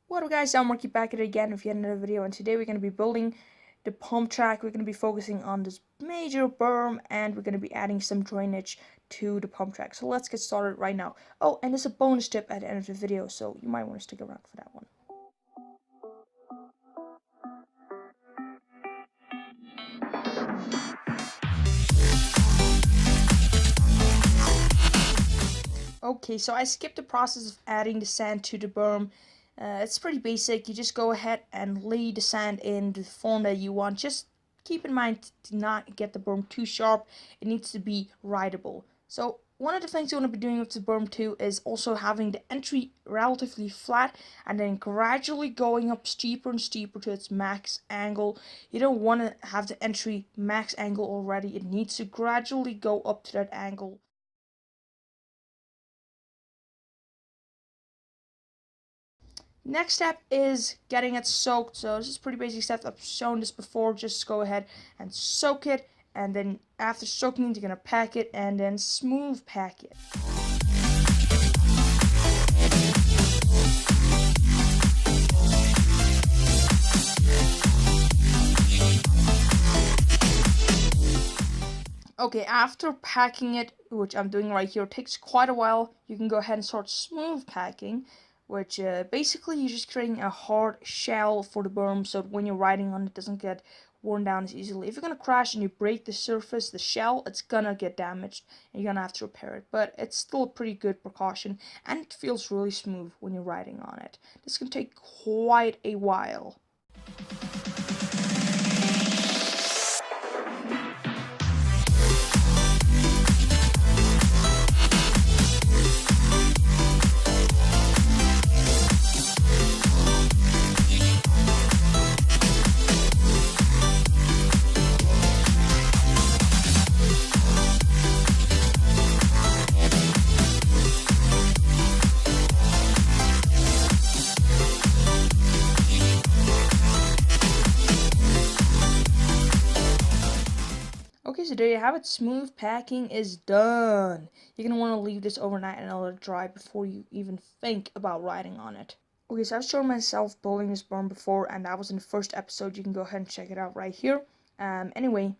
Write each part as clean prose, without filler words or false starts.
What up guys, I'm Marky back at it again with yet another video, and today we're going to be building the pump track. We're going to be focusing on this major berm, and we're going to be adding some drainage to the pump track. So let's get started right now. Oh, and there's a bonus tip at the end of the video, so you might want to stick around for that one. Okay, so I skipped the process of adding the sand to the berm. It's pretty basic. You just go ahead and lay the sand in the form that you want. Just keep in mind to not get the berm too sharp. It needs to be rideable. So one of the things you want to be doing with the berm too is also having the entry relatively flat and then gradually going up steeper and steeper to its max angle. You don't want to have the entry max angle already. It needs to gradually go up to that angle. Next step is getting it soaked. So this is pretty basic stuff. I've shown this before. Just go ahead and soak it, and then after soaking it, you're gonna pack it and then smooth pack it. Okay, after packing it, which I'm doing right here, takes quite a while, you can go ahead and start smooth packing, which basically you're just creating a hard shell for the berm so that when you're riding on it, doesn't get worn down as easily. If you're gonna crash and you break the surface, the shell, it's gonna get damaged and you're gonna have to repair it. But it's still a pretty good precaution, and it feels really smooth when you're riding on it. This can take quite a while. Okay, so there you have it. Smooth packing is done. You're going to want to leave this overnight and let it dry before you even think about riding on it. Okay, so I've shown myself building this berm before, and that was in the first episode. You can go ahead and check it out right here. Anyway,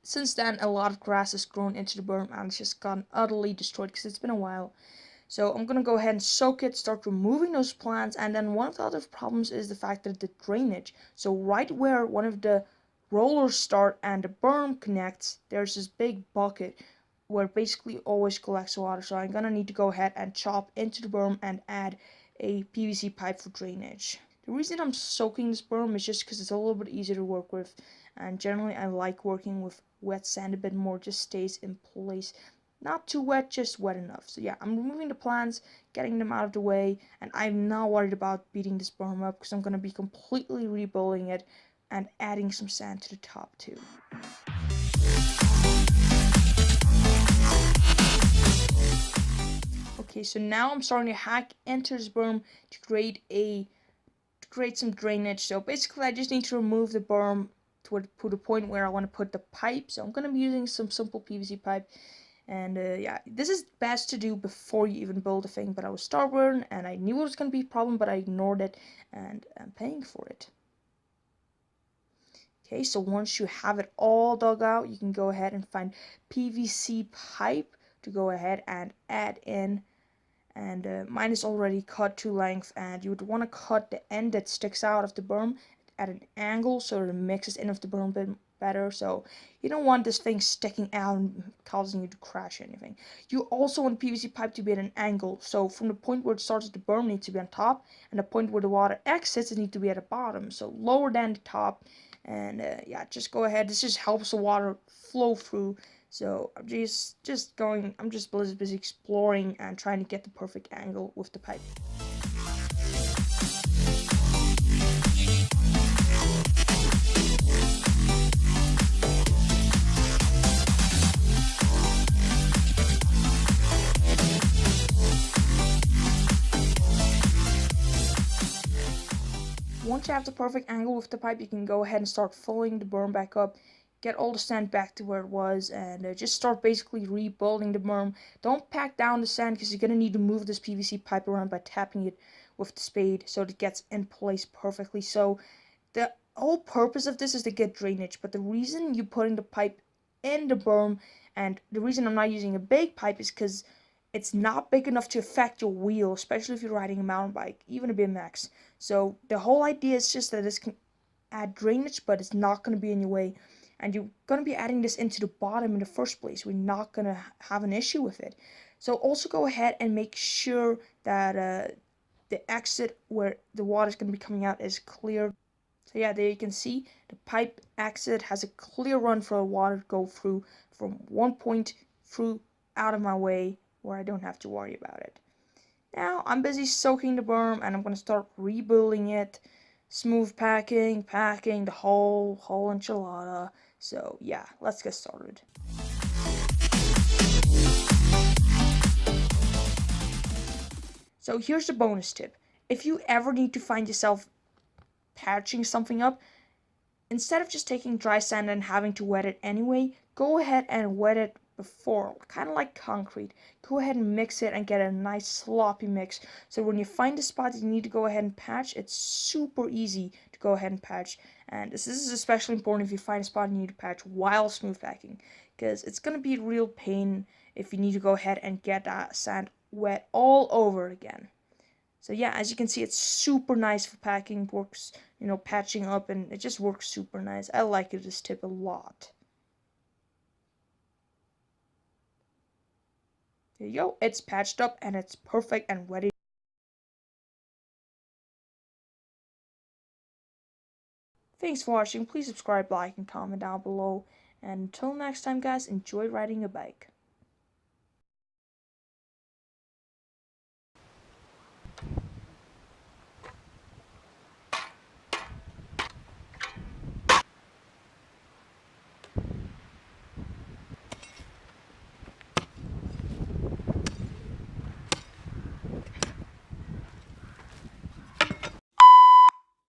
since then, a lot of grass has grown into the berm, and it's just gotten utterly destroyed because it's been a while. So I'm going to go ahead and soak it, start removing those plants, and then one of the other problems is the fact that the drainage. So right where one of the rollers start and the berm connects, there's this big bucket where it basically always collects water. So I'm going to need to go ahead and chop into the berm and add a PVC pipe for drainage. The reason I'm soaking this berm is just because it's a little bit easier to work with, and generally I like working with wet sand a bit more, just stays in place. Not too wet, just wet enough. So yeah, I'm removing the plants, getting them out of the way, and I'm not worried about beating this berm up because I'm going to be completely rebuilding it and adding some sand to the top too. Okay, so now I'm starting to hack into this berm to create some drainage. So basically I just need to remove the berm to the point where I want to put the pipe. So I'm going to be using some simple PVC pipe. And yeah, this is best to do before you even build a thing, but I was stubborn and I knew it was going to be a problem, but I ignored it, and I'm paying for it. Okay, so once you have it all dug out, you can go ahead and find PVC pipe to go ahead and add in. And mine is already cut to length, and you would want to cut the end that sticks out of the berm at an angle so it mixes in with the berm a bit better. So you don't want this thing sticking out and causing you to crash or anything. You also want the PVC pipe to be at an angle, so from the point where it starts at the berm needs to be on top, and the point where the water exits it needs to be at the bottom, so lower than the top. And yeah, just go ahead. This just helps the water flow through. So I'm just busy exploring and trying to get the perfect angle with the pipe. Once you have the perfect angle with the pipe, you can go ahead and start filling the berm back up, get all the sand back to where it was, and just start basically rebuilding the berm. Don't pack down the sand because you're going to need to move this PVC pipe around by tapping it with the spade so it gets in place perfectly. So the whole purpose of this is to get drainage, but the reason you putting the pipe in the berm, and the reason I'm not using a big pipe, is because it's not big enough to affect your wheel, especially if you're riding a mountain bike, even a BMX. So the whole idea is just that this can add drainage, but it's not going to be in your way. And you're going to be adding this into the bottom in the first place. We're not going to have an issue with it. So also go ahead and make sure that the exit where the water is going to be coming out is clear. So yeah, there you can see the pipe exit has a clear run for the water to go through from one point through out of my way where I don't have to worry about it. Now I'm busy soaking the berm and I'm going to start rebuilding it, smooth packing the whole enchilada. So yeah, let's get started. So here's the bonus tip. If you ever need to find yourself patching something up, instead of just taking dry sand and having to wet it anyway, go ahead and wet it before, kind of like concrete. Go ahead and mix it and get a nice sloppy mix. So when you find a spot that you need to go ahead and patch, it's super easy to go ahead and patch. And this is especially important if you find a spot you need to patch while smooth packing, because it's going to be a real pain if you need to go ahead and get that sand wet all over again. So yeah, as you can see, it's super nice for packing, works, patching up, and it just works super nice. I like this tip a lot. There you go, it's patched up and it's perfect and ready. Thanks for watching. Please subscribe, like, and comment down below. And until next time, guys, enjoy riding a bike.